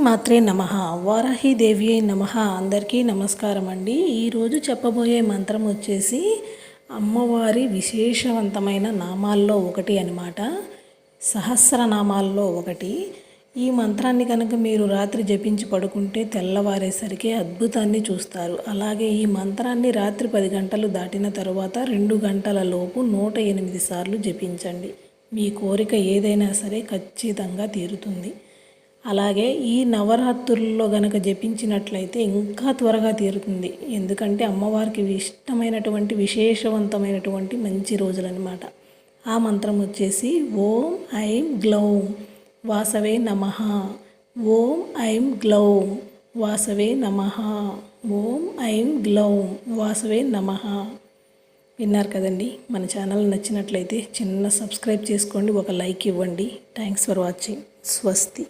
మాత్రే నమః వారాహి దేవి నమః. అందరికీ నమస్కారం అండి. ఈరోజు చెప్పబోయే మంత్రం వచ్చేసి అమ్మవారి విశేషవంతమైన నామాల్లో ఒకటి అన్నమాట. సహస్రనామాల్లో ఒకటి. ఈ మంత్రాన్ని కనుక మీరు రాత్రి జపించి పడుకుంటే తెల్లవారేసరికి అద్భుతాన్ని చూస్తారు. అలాగే ఈ మంత్రాన్ని రాత్రి 10 గంటలు దాటిన తర్వాత 2 గంటల లోపు 108 సార్లు జపించండి. మీ కోరిక ఏదైనా సరే ఖచ్చితంగా తీరుతుంది. అలాగే ఈ నవరాత్రుల్లో గనక జపించినట్లయితే ఇంకా త్వరగా తీరుతుంది. ఎందుకంటే అమ్మవారికి ఇష్టమైనటువంటి విశేషవంతమైనటువంటి మంచి రోజులన్నమాట. ఆ మంత్రం వచ్చేసి ఓం ఐం గ్లౌం వాసవే నమః. ఓం ఐం గ్లౌం వాసవే నమః. ఓం ఐం గ్లౌం వాసవే నమః. విన్నారు కదండి. మన ఛానల్ నచ్చినట్లయితే చిన్న సబ్స్క్రైబ్ చేసుకోండి, ఒక లైక్ ఇవ్వండి. Thanks for watching. స్వస్తి.